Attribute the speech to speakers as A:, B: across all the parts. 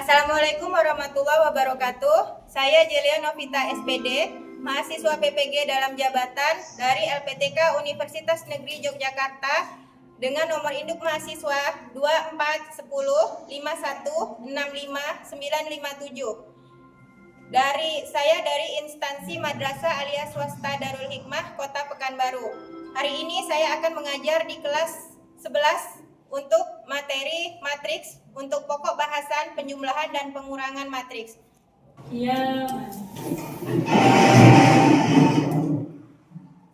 A: Assalamualaikum warahmatullahi wabarakatuh. Saya Jelia Novita SPD, mahasiswa PPG dalam jabatan dari LPTK Universitas Negeri Yogyakarta dengan nomor induk mahasiswa 241051655957. Dari instansi Madrasah alias Swasta Darul Hikmah Kota Pekanbaru. Hari ini saya akan mengajar di kelas 11 untuk materi matriks untuk pokok bahasan penjumlahan dan pengurangan matriks.
B: Iya,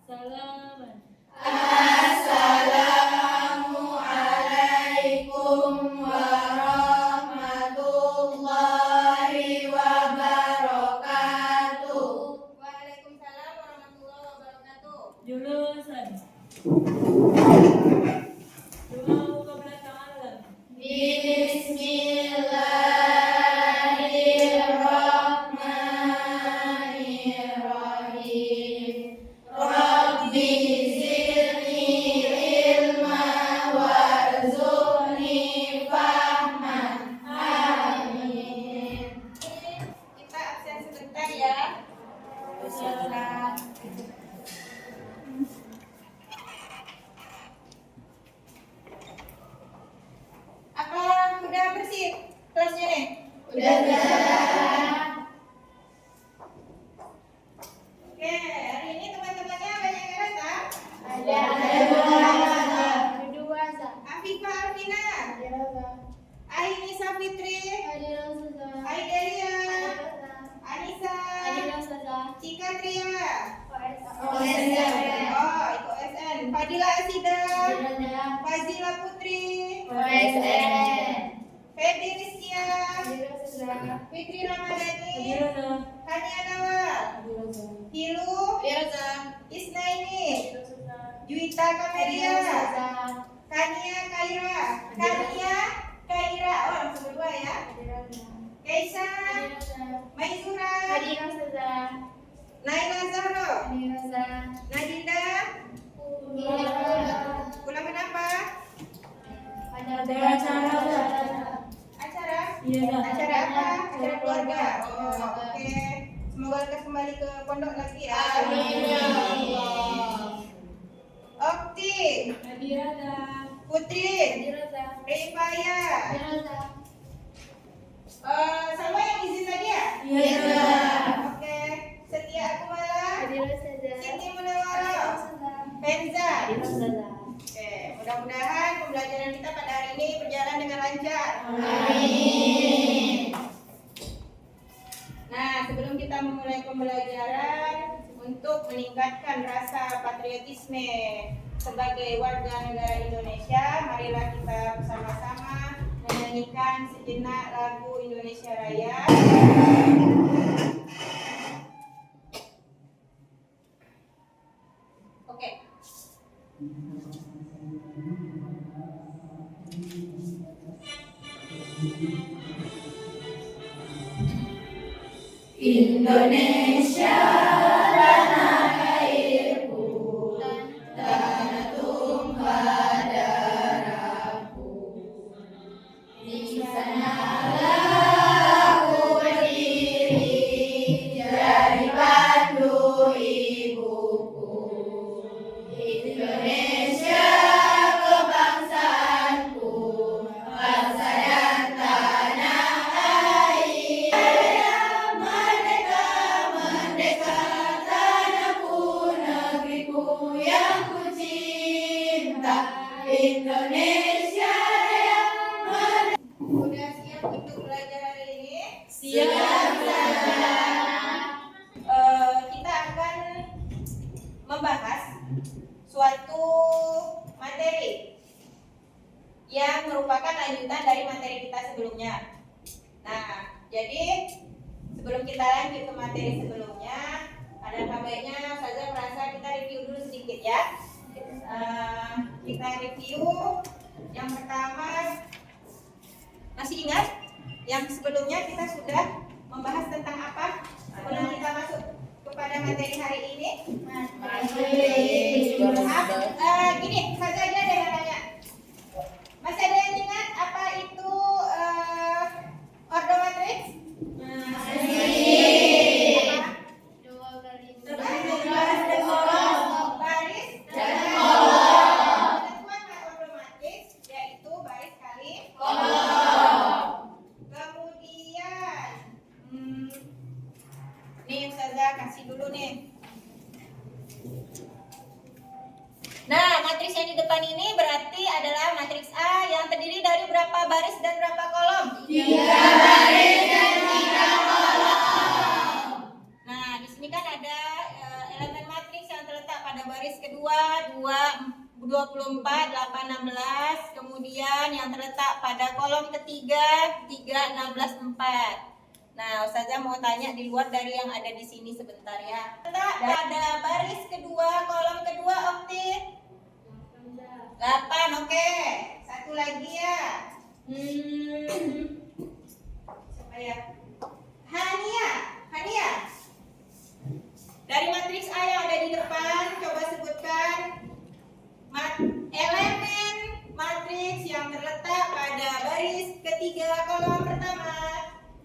B: Salaman.
C: Assalamualaikum warahmatullahi wabarakatuh.
A: Waalaikumsalam warahmatullahi wabarakatuh.
B: Jurusan. Doa qabla ta'alam.
C: Bismillahirrahmanirrahim. Rabbi zidni ilma warzuqni fahman. Amin.
A: Kita absen sebentar ya. Apa udah bersih kelasnya nih? Oke, hari ini teman-temannya banyak yang datang. Afifah Alvina, Ainisa Fitri, Aidelia, Anissa, Cika Tria, itu OSN, Fadila Asida, Fazila Putri, Fedi Rizkia, Fitri Ramadhani, Hania Nawal, Hilu, Isnaini, Juwita Kameria, Kania Kaira, langsung berdua ya. Kaisa, Maizura, Naila Zahro, Nadinda, ulangan apa? Acara?
B: Iya,
A: Acara apa? Acara keluarga. Oke. Semoga lekas kembali ke pondok lagi ya. Okti, Putri, Rifaya. Sama yang izin tadi ya? Oke. Setia Akumala, Siti Munawara, Penza. Oke, mudah-mudahan pembelajaran kita pada hari ini berjalan dengan lancar. Nah, sebelum kita memulai pembelajaran, untuk meningkatkan rasa patriotisme sebagai warga negara Indonesia, marilah kita bersama-sama menyanyikan sejenak lagu Indonesia Raya. Oke.
C: Indonesia tanah airku, tanah tumpah darahku. Di sanalah aku berdiri, jadi pandu ibuku. Indonesia kebangsaanku, bangsa dan tanah air. Merdeka, merdeka, tanahku, negeriku yang ku cinta. Indonesia Raya.
A: Udah siap untuk belajar hari ini?
C: Siap.
A: Kita akan membahas suatu materi yang merupakan lanjutan dari materi kita sebelumnya. Nah, jadi sebelum kita lanjut ke materi sebelumnya, ada baiknya saja merasa kita review dulu sedikit ya. Kita review yang pertama. Masih ingat yang sebelumnya kita sudah membahas tentang apa? Sebelum kita masuk kepada materi hari ini. Gini, saja aja ada yang nanya. Masih ada yang ingat apa itu ordo kasih dulu nih. Nah, matriks yang di depan ini berarti adalah matriks A yang terdiri dari berapa baris dan berapa kolom?
C: 3 baris dan 3 kolom.
A: Nah, di sini kan ada elemen matriks yang terletak pada baris kedua 24, 8, 16. Kemudian yang terletak pada kolom ketiga 3, 16, 4. Nah, Ustazah mau tanya di luar dari yang ada di sini sebentar ya. Pada baris kedua, kolom kedua, Okti? 8, oke. Satu lagi ya. Siapa ya? Hania. Dari matriks A yang ada di depan, coba sebutkan elemen matriks yang terletak pada baris ketiga kolom pertama.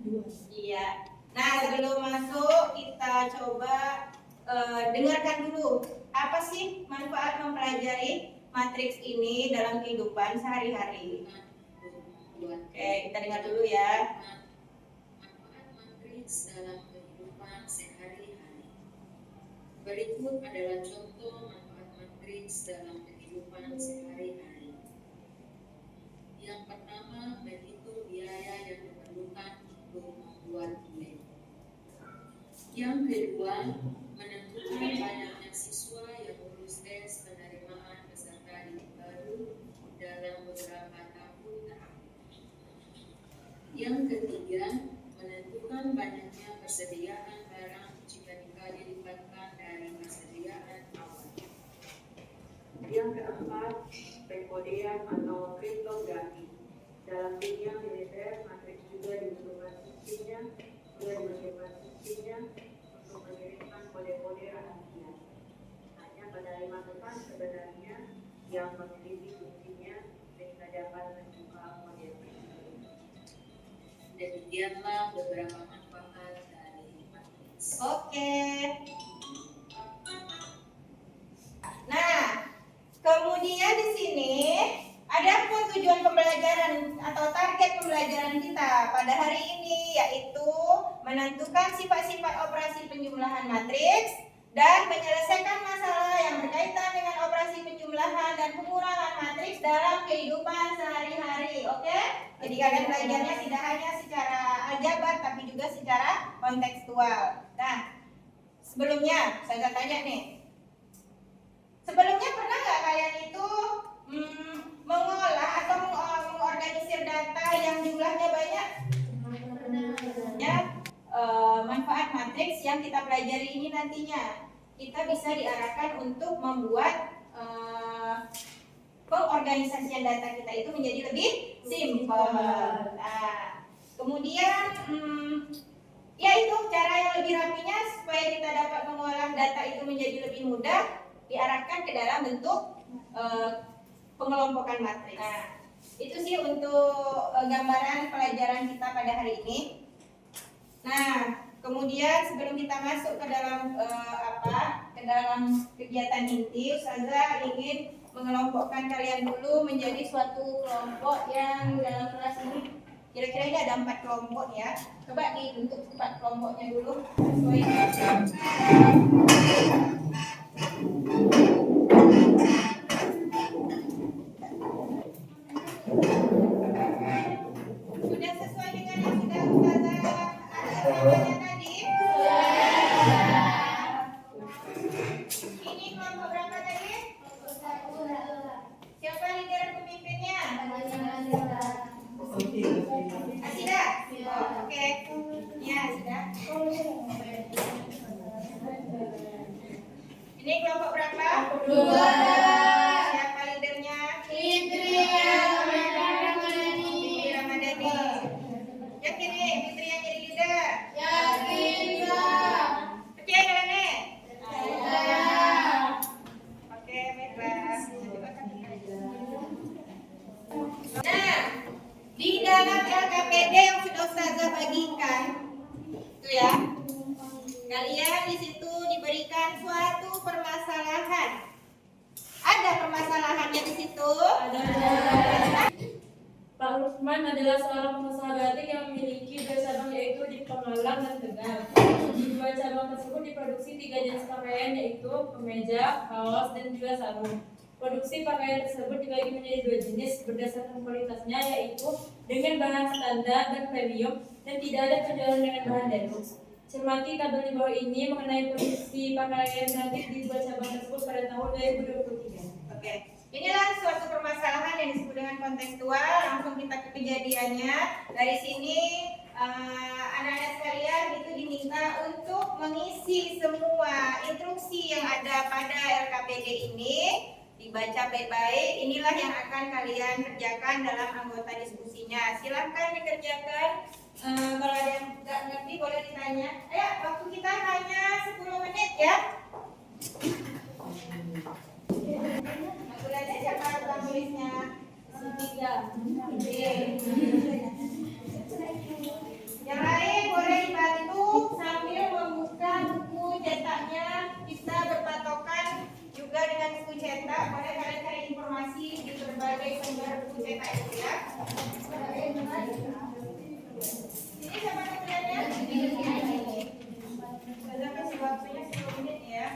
A: 2. Iya. Nah, sebelum masuk kita coba dengarkan dulu. Apa sih manfaat mempelajari matriks ini dalam kehidupan sehari-hari? Oke, kita dengar dulu ya.
D: Manfaat matriks dalam kehidupan sehari-hari. Berikut adalah contoh manfaat matriks dalam kehidupan sehari-hari. Yang pertama, menghitung biaya yang diperlukan untuk membuat duit. Yang kedua, menentukan banyaknya siswa yang lulus tes penerimaan peserta didik baru dalam beberapa tahun terakhir. Yang ketiga, menentukan banyaknya persediaan barang jika dilipatkan dari persediaan awal. Yang keempat, pekodean atau kriptografi. Dalam dunia militer, matriks juga dibutuhkan fungsinya untuk mengirimkan kode-kode rahasia. Hanya penerima pesan sebenarnya yang memiliki fungsinya sehingga dapat membuka kode tersebut. Demikianlah beberapa manfaat dari matriks.
A: Oke. Nah, kemudian di sini adapun tujuan pembelajaran atau target pembelajaran kita pada hari ini yaitu menentukan sifat-sifat operasi penjumlahan matriks dan menyelesaikan masalah yang berkaitan dengan operasi penjumlahan dan pengurangan matriks dalam kehidupan sehari-hari. Oke? Jadi kalian belajarnya tidak hanya secara aljabar tapi juga secara kontekstual. Nah, sebelumnya saya tanya nih. Sebelumnya pernah nggak kalian itu mengolah atau mengorganisir data yang jumlahnya banyak? Ya, manfaat matriks yang kita pelajari ini nantinya kita bisa diarahkan untuk membuat pengorganisasian data kita itu menjadi lebih simpel. Nah, kemudian yaitu cara yang lebih rapinya supaya kita dapat mengolah data itu menjadi lebih mudah diarahkan ke dalam bentuk pengelompokan matriks. Nah, itu sih untuk gambaran pelajaran kita pada hari ini. Nah, kemudian sebelum kita masuk ke dalam ke dalam kegiatan inti, Ustazah ingin mengelompokkan kalian dulu menjadi suatu kelompok yang dalam kelas ini kira-kira ini ada 4 kelompok ya. Coba dibentuk 4 kelompoknya dulu sesuai. Sudah sesuai dengan yang sudah Ustazah ada namanya tadi? Ini kelompok berapa tadi? Siapa leader pemimpinnya? Asidah? Oh, oke. Ya, Asidah. Ini kelompok berapa?
C: 2.
A: Siapa leadernya?
C: Fitri
A: Ramadhani. Yakin nih Fitri yang jadi leader?
C: Yakin Kak.
A: Percaya kalian nih?
C: Ya.
A: Oke, baiklah. Nah, di dalam LKPD yang sudah Ustazah bagikan, itu ya, kalian di situ diberikan suatu permasalahan. Ada permasalahannya di situ?
B: Pak Lukman adalah seorang pengusaha batik yang memiliki dua cabang yaitu di Pemalang dan Tegal. Di dua cabang tersebut diproduksi 3 jenis pakaian, yaitu kemeja, kaos, dan juga sarung. Produksi pakaian tersebut dibagi menjadi 2 jenis berdasarkan kualitasnya, yaitu dengan bahan standar dan premium, dan tidak ada penjualan dengan bahan deluxe. Cermati tabel di bawah ini mengenai produksi pakaian branded di dua cabang tersebut pada tahun 2023.
A: Oke, inilah suatu permasalahan yang disebut dengan kontekstual. Langsung kita ke kejadiannya. Dari sini anak-anak sekalian itu diminta untuk mengisi semua instruksi yang ada pada LKPD ini. Dibaca baik-baik. Inilah yang akan kalian kerjakan dalam anggota diskusinya. Silahkan dikerjakan. Kalau ada yang nggak ngerti boleh ditanya. Ayo, waktu kita hanya 10 menit ya. Aku lihat siapa yang tulisnya. Yang lain boleh dibantu sambil membuka buku cetaknya. Kita berpatokan juga dengan buku cetak. Boleh kalian cari informasi di berbagai sumber buku cetak itu ya. Ini siapa yang tulisnya? Saya kasih waktunya 10 menit ya.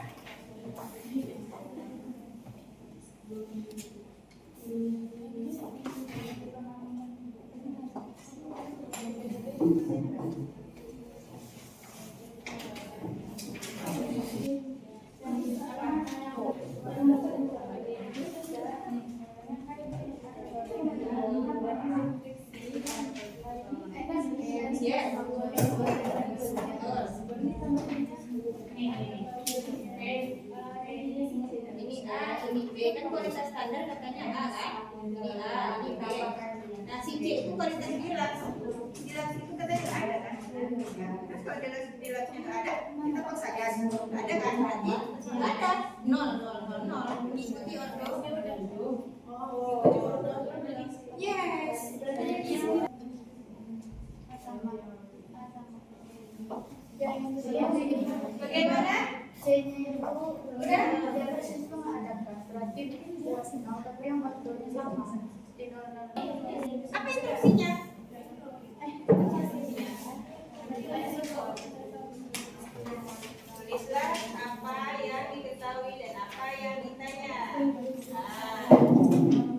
A: Ini A, ini B, kan kualitas standar katanya A kan? Ini A, ini B. Nah si C itu kualitas deluxe. Deluxe itu katanya ada kan? Terus kalau deluxe-nya nggak ada, kita paksa gas. Nggak ada kan? Berarti nggak ada. 0. Ikuti order. Yes. Bagaimana?
C: C-nya itu udah di atas itu nggak ada kan, berarti jelas nol, tapi yang waktunya sama di nol.
A: Apa instruksinya? Tulislah apa yang diketahui dan apa yang ditanya.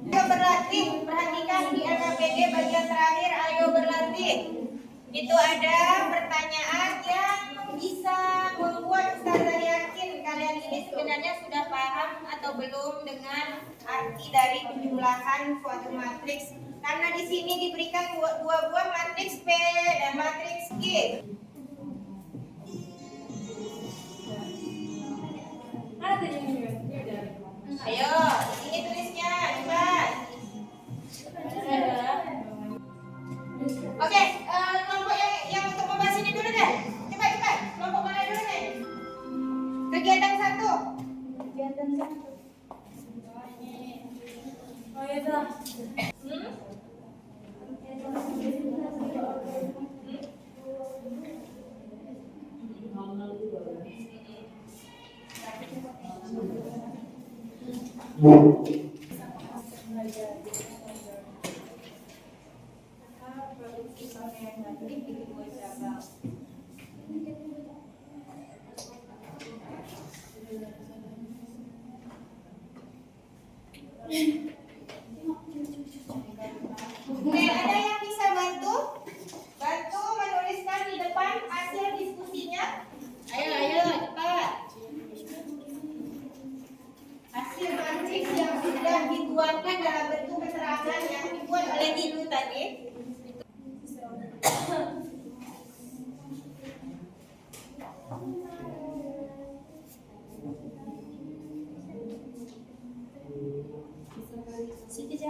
A: Ayo berlatih, perhatikan di LKPD bagian terakhir. Ayo berlatih. Itu ada pertanyaan yang bisa membuat Ustazah yakin kalian ini sebenarnya sudah paham atau belum dengan arti dari penjumlahan suatu matriks. Karena di sini diberikan dua buah matriks P dan matriks Q. Ayo, ini tulisnya, cepat. Oke, kelompok yang untuk membahas ini dulu deh. Cepat. Kelompok mana dulu nih? Kegiatan 1.
C: Kegiatan 1.
B: Oh iya dah.
A: Oke, ada yang bisa bantu menuliskan di depan hasil diskusinya? Ayo, cepat. Hasil matriks yang sudah dituangkan dalam bentuk keterangan yang dibuat oleh Dilu tadi.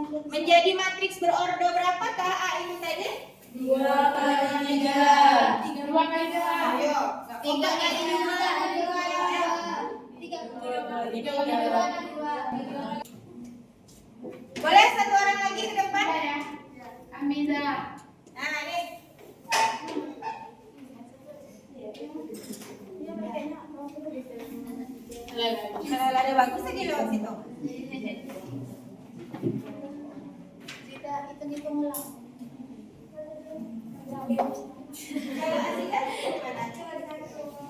A: Menjadi matriks berordo berapakah A ini tadi?
B: 2 kali 3.
A: 2 kali 2. Ayo. 3 kali 2. Boleh satu orang lagi ke depan?
C: Amiza.
A: Nah, ini. Kalau ada bagus aja lewat situ.
C: Kita hitung ulang.
A: Kalau Asika gimana?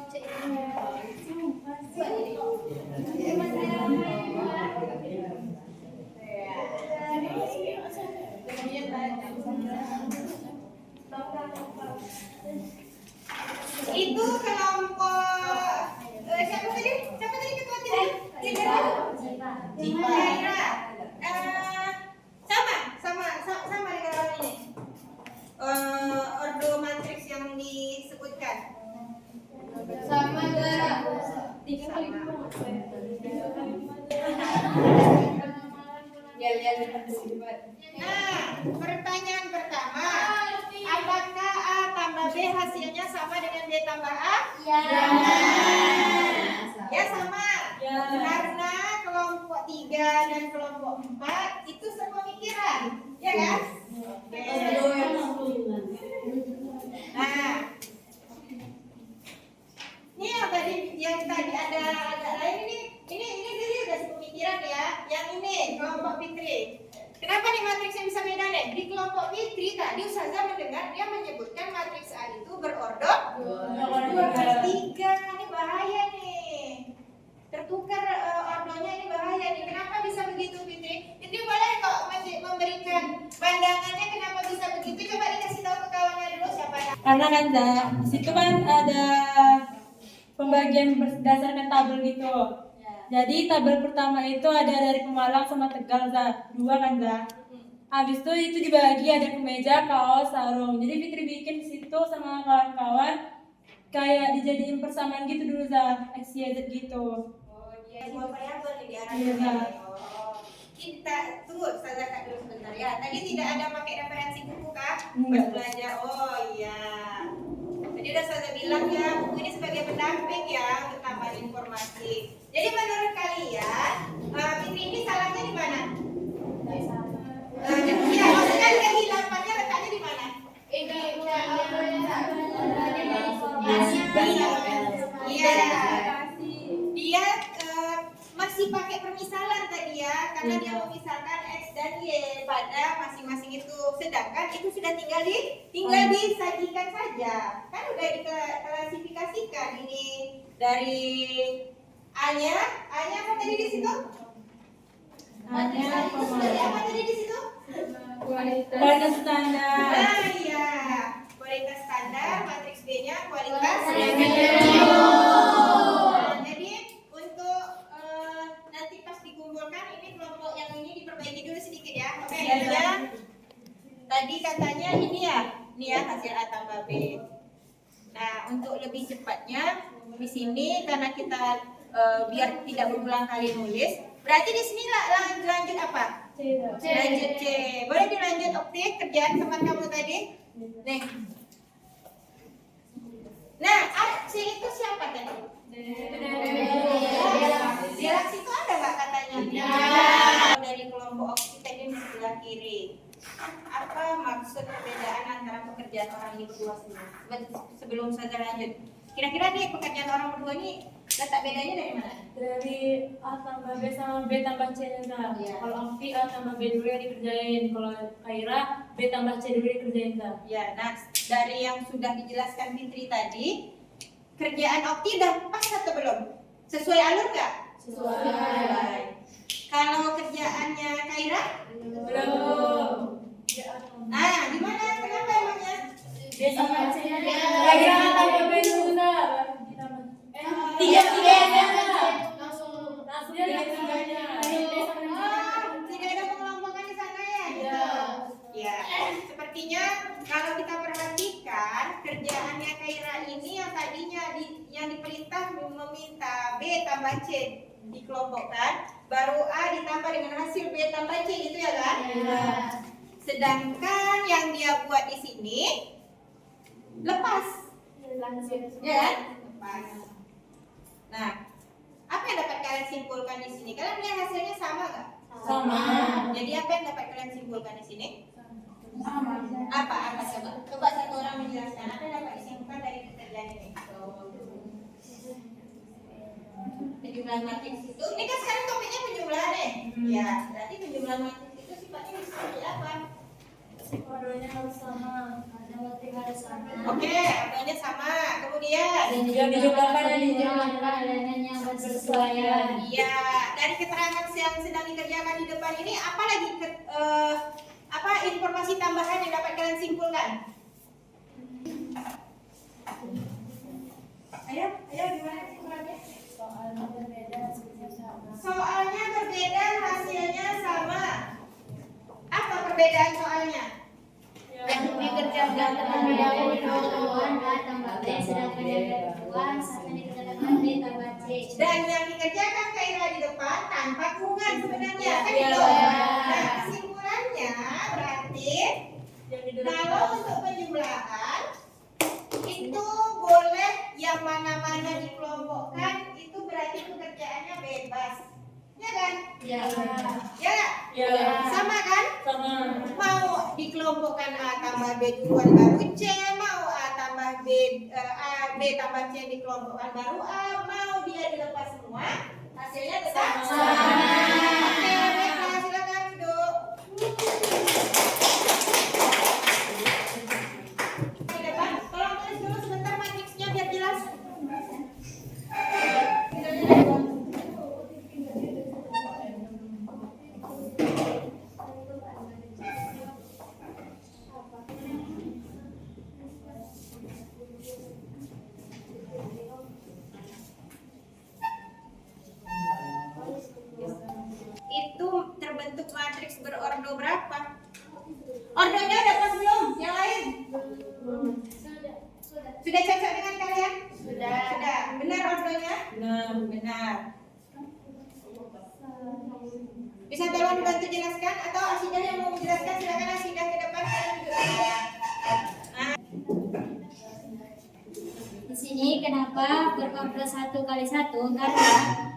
A: Itu kelompok siapa tadi? Siapa tadi ketua tim? Citra. Sama dengan orang ini. Ordo matriks yang disebutkan.
C: Sama juga.
A: Nah, pertanyaan pertama, apakah A tambah B hasilnya sama dengan B tambah A?
C: Ya.
A: Ya sama.
B: Ya.
A: Karena kelompok 3 dan kelompok 4 itu sepemikiran, ya kan? Oke. Nah, ini yang tadi ada lain ini udah sepemikiran ya. Yang ini kelompok Fitri. Kenapa nih matriksnya bisa beda nih? Di kelompok Fitri tadi Ustazah mendengar dia menyebutkan matriks A itu berordor 2/3. Ini bahaya nih. Tertukar ordonya, ini bahaya nih. Kenapa bisa begitu Fitri? Fitri boleh kok memberikan pandangannya kenapa bisa begitu? Coba dikasih tahu ke kawannya dulu siapa yang.
B: Karena kan di situ kan ada pembagian berdasarkan tabel gitu. Jadi tabel pertama itu ada dari Pemalang sama Tegal, Za. 2 kan, Za. Habis itu dibagi ada kemeja, kaos, sarung. Jadi Fitri bikin di situ sama kawan-kawan kayak dijadiin persamaan gitu dulu, Za. XYZ gitu.
A: Oh, dia dua variabel nih di
B: Iya, Za.
A: Kita tunggu Ustazah Kak dulu sebentar ya. Tadi tidak ada pakai referensi buku Kak?
B: Enggak.
A: Pas belajar. Oh iya. Tadi udah Ustazah bilang ya, buku ini sebagai pendamping ya untuk tambahan informasi. Jadi menurut kalian, Fitri ini salahnya di mana? Ya, maksudnya kehilafannya letaknya di mana? Iya. Dia masih pakai permisalan tadi ya, karena dia memisahkan X dan Y pada masing-masing itu. Sedangkan itu sudah tinggal disajikan saja. Kan udah diklasifikasikan ini dari A-nya apa tadi di situ? Apa tadi di situ?
B: Kualitas standar.
A: Nah, iya. Kualitas standar, matriks B-nya kualitas jadi untuk nanti pas dikumpulkan ini kelompok yang ini diperbaiki dulu sedikit ya. Oke, ya. Tadi katanya ini ya hasil A tambah B. Nah, untuk lebih cepatnya di sini karena kita biar tidak berulang kali nulis, berarti di sini lanjut apa? Lanjut C. Boleh dilanjut Okti kerjaan teman kamu tadi? Nih. Nah, C itu siapa tadi? Dialaks itu ada nggak katanya? Dari kelompok Okti tadi di sebelah kiri. Apa maksud perbedaan antara pekerjaan orang ini berdua sebelum saya lanjut? Kira-kira nih pekerjaan orang berdua ini letak bedanya dari mana?
B: Dari A tambah B sama B tambah C nya.
A: Iya.
B: Kalau Okti A tambah B dulu yang dikerjain. Kalau Kaira B tambah C dulu dikerjain, Za.
A: Ya, nah dari yang sudah dijelaskan Fitri tadi, kerjaan Okti udah pas atau belum? Sesuai alur nggak?
C: Sesuai.
A: Kalau kerjaannya Kaira?
B: Belum.
A: Nah, gimana? Kenapa emangnya?
B: B sama C nya.
C: Ya.
B: Kaira A tambah B dulu, Za. Ditambah.
A: Tiga-tiganya.
C: Langsung
B: Tiga-tiganya.
A: Tidak ada pengelompokan di sana ya?
B: Iya.
A: Ya, sepertinya kalau kita perhatikan kerjaannya Kaira ini yang tadinya yang diperintah meminta B tambah C dikelompokkan, baru A ditambah dengan hasil B tambah C gitu ya kan?
C: Iya.
A: Sedangkan yang dia buat di sini lepas, ya kan? Lepas. Nah, apa yang dapat kalian simpulkan di sini? Kalian melihat hasilnya sama nggak?
B: Sama.
A: Jadi apa yang dapat kalian simpulkan di sini? Apa coba? Coba satu orang menjelaskan apa yang dapat disimpulkan dari pekerjaan ini? Penjumlahan matriks itu, ini kan sekarang topiknya penjumlahan nih. Ya, berarti penjumlahan matriks itu sifatnya seperti apa?
B: Ordonya harus sama.
A: Oke, ordonya sama. Kemudian,
B: Yang dijumlahkan
C: yang bersesuaian.
A: iya, dari keterangan yang sedang dikerjakan di depan ini, apa lagi apa informasi tambahan yang dapat kalian simpulkan?
C: 2, sama dikerjakan B tambah C.
A: Dan yang dikerjakan Kaira di depan tanpa kurungan sebenarnya kan
B: Iya.
A: itu. Nah, kesimpulannya berarti
B: Yang di dalam
A: kalau untuk penjumlahan itu boleh yang mana-mana dikelompokkan, itu berarti pekerjaannya bebas. Ya kan?
C: Ya.
A: Ya nggak?
B: ya
A: Sama kan?
B: sama
A: Mau dikelompokkan A tambah B duluan baru C, mau A tambah B, B tambah C dikelompokkan baru A, mau dia dilepas semua, hasilnya tetap
B: Sama.
A: Oke, baiklah, silakan duduk. Di depan, tolong tulis dulu sebentar matriksnya biar jelas. Itu terbentuk matriks berordo berapa? Ordonya udah pas belum? Yang lain? Sudah cocok dengan kalian? Sudah. Benar ordonya?
B: benar
A: Benar. Bisa tolong dibantu jelaskan atau Asidah yang mau menjelaskan, silakan Asidah ke depan, kalian duduk dulu.
C: Di sini kenapa berordo 1 kali 1? Karena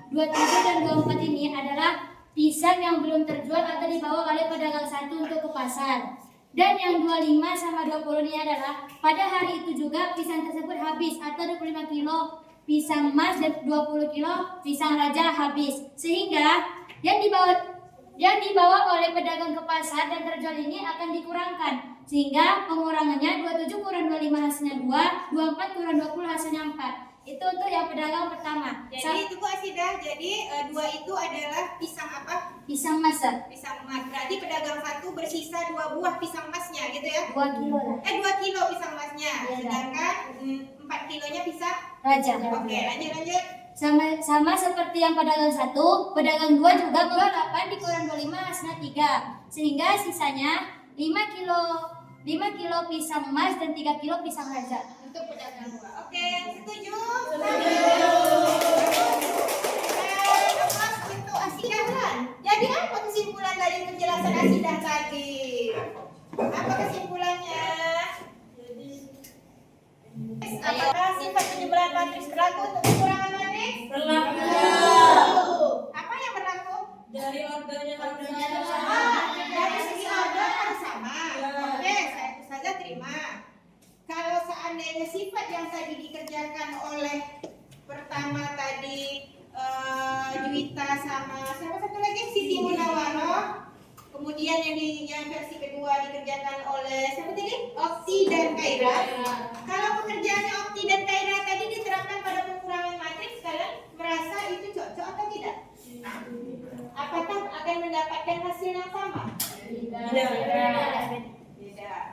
C: 27 dan 24 ini adalah pisang yang belum terjual atau dibawa oleh pedagang satu untuk ke pasar. Dan yang 25 sama 20 ini adalah pada hari itu juga pisang tersebut habis atau 25 kilo pisang emas dan 20 kilo pisang raja habis. Sehingga yang dibawa oleh pedagang ke pasar dan terjual ini akan dikurangkan. Sehingga pengurangannya 27 kurang 25 hasilnya 2, 24 kurang 20 hasilnya 4. Itu untuk yang pedagang pertama.
A: Jadi itu Bu Asidah, jadi 2 itu adalah pisang apa?
C: Pisang masak
A: Pisang emas. Berarti pedagang satu bersisa 2 buah pisang emasnya gitu ya?
C: 2 kilo lah.
A: 2 kilo pisang emasnya.
C: Iya.
A: Sedangkan 4 kilonya pisang.
C: Raja.
A: Oke, lanjut.
C: Sama seperti yang pedagang 1, pedagang 2 juga menjual 8 dikurang 25 hasilnya 3. Sehingga sisanya 5 kilo pisang emas dan 3 kilo pisang raja. Untuk pedagang 2.
A: Oke, setuju? Itu Asidah kan? Jadi apa kesimpulan dari penjelasan Asidah tadi? Apa kesimpulannya? Apakah sifat penjumlahan matriks berlaku untuk pengurangan matriks?
B: berlaku
A: Apa yang berlaku?
B: dari ordonya
A: Dari segi order harus sama.
B: Ya.
A: Oke, saya itu saja terima. Kalau seandainya sifat yang tadi dikerjakan oleh pertama tadi Juwita sama siapa satu lagi Siti Munawaroh, kemudian yang versi kedua dikerjakan oleh siapa tadi? Okti dan Kaira. Kalau pekerjaannya Okti dan Kaira tadi diterapkan pada pengurangan matriks, kalian merasa itu cocok atau tidak? Apakah akan mendapatkan hasil yang sama?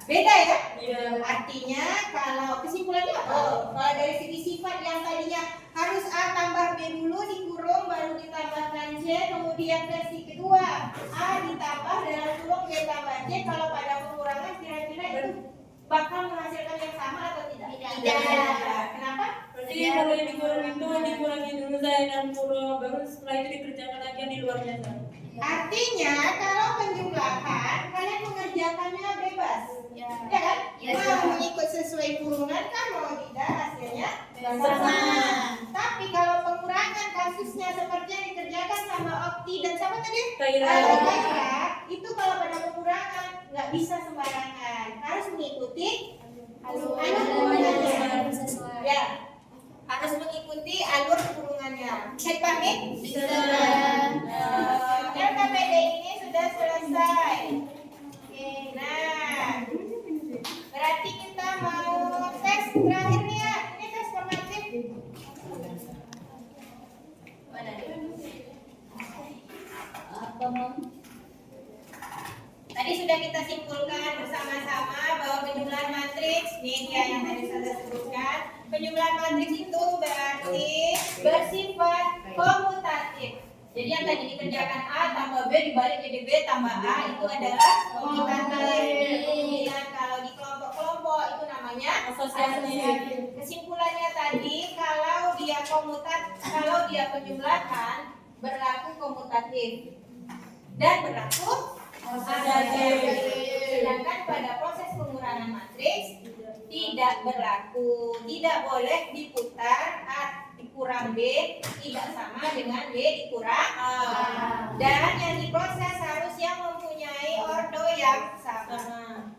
A: Beda ya?
B: Iya.
A: Artinya kalau kesimpulannya apa? Kalau dari segi sifat yang tadinya harus A tambah B dulu dikurung baru ditambahkan C, kemudian versi kedua A ditambah dalam kurung B tambah C, kalau pada pengurangan kira-kira itu bakal menghasilkan yang sama atau tidak?
C: Tidak.
A: Kenapa?
B: Berarti kalau yang dikurang itu dikurangin dulu saya dan kurang, baru setelah itu dikerjakan lagi yang di luarnya saya.
A: Artinya kalau penjumlahan kalian mengerjakannya bebas, ya kan?
C: Ya.
A: Mau mengikut sesuai kurungan kan, mau tidak hasilnya
B: Sama.
A: Tapi kalau pengurangan kasusnya seperti yang dikerjakan sama Okti dan sama tadi
B: Kaira.
A: Kaira, itu kalau pada pengurangan nggak bisa sembarangan, harus mengikuti alur kurungannya. Ya, harus mengikuti alur kurungannya. Bisa dipahami?
C: Bisa.
A: LKPD ini sudah selesai. Oke, nah, berarti kita mau tes terakhir nih ya. Ini tes formatif. Tadi sudah kita simpulkan bersama-sama bahwa penjumlahan matriks, ini dia yang tadi saya sebutkan. Penjumlahan matriks itu berarti bersifat komutatif. Jadi yang tadi dikerjakan A tambah B dibalik jadi B tambah A itu adalah komutatif. Kemudian kalau di kelompok-kelompok itu namanya
B: Asosiasi.
A: Kesimpulannya tadi kalau dia penjumlahan berlaku komutatif dan berlaku adadif. Sedangkan pada proses pengurangan matriks tidak berlaku, tidak boleh diputar A dikurang B tidak sama dengan B dikurang A. Dan yang diproses harus yang mempunyai ordo yang sama.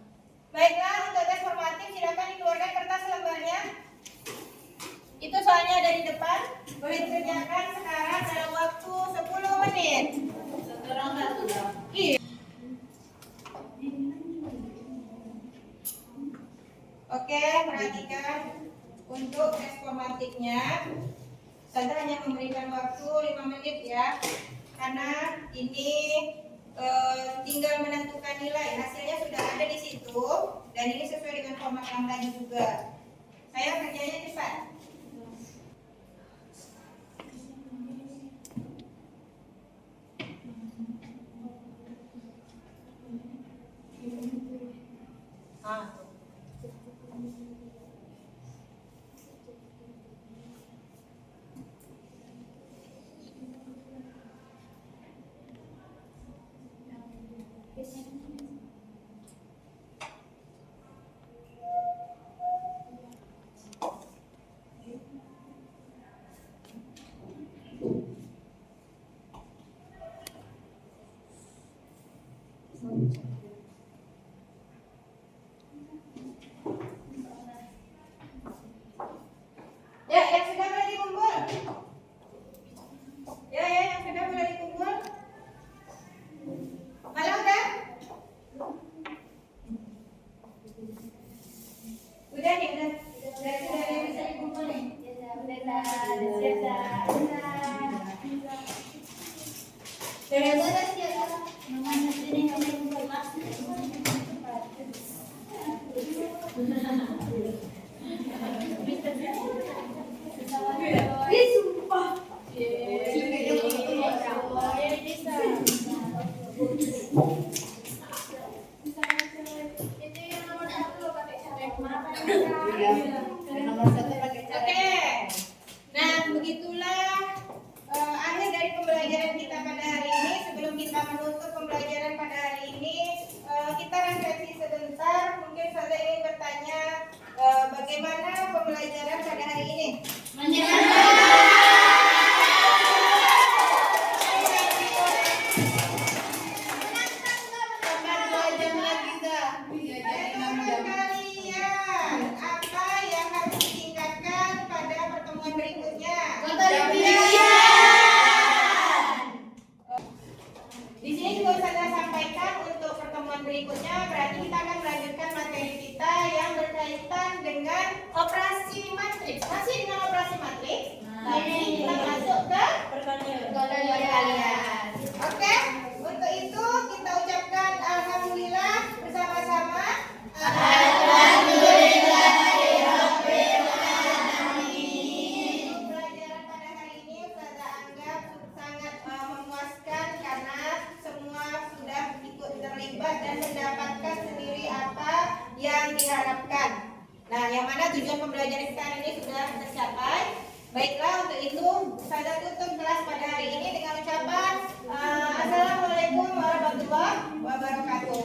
A: Baiklah, untuk tes formatif silakan dikeluarkan kertas lembarnya. Itu soalnya ada di depan. Boleh dikerjakan sekarang dalam waktu 10 menit. Sekarang sudah. Iya. Oke, perhatikan untuk tes formatifnya. Saya hanya memberikan waktu 5 menit ya. Karena ini tinggal menentukan nilai, hasilnya sudah ada di situ dan ini sesuai dengan format yang tadi juga. Saya kerjanya cepat. Ya, yang sudah boleh dikumpul. Ya, yang sudah boleh dikumpul. Malam kan? Udah nih, udah ada yang bisa dikumpul nih. Oke, nah begitulah akhir dari pembelajaran kita pada hari ini. Sebelum kita menutup pembelajaran pada hari ini, kita refleksi sebentar. Mungkin saya ingin bertanya, bagaimana pembelajaran pada hari ini? Apa yang harus ditingkatkan pada pertemuan berikutnya? Di sini juga saya sampaikan untuk pertemuan berikutnya, berarti kita akan melanjutkan materi kita yang berkaitan dengan operasi matriks. Masih dengan operasi matriks, tapi kita masuk ke perkalian. Oke, untuk itu kita ucapkan alhamdulillah bersama-sama. Pembelajaran pada hari ini Ustazah anggap sangat memuaskan karena semua sudah ikut terlibat dan mendapatkan sendiri apa yang diharapkan. Nah, yang mana tujuan pembelajaran kita hari ini sudah tercapai. Baiklah, untuk itu Ustazah tutup kelas pada hari ini dengan ucapan Assalamualaikum warahmatullahi wabarakatuh.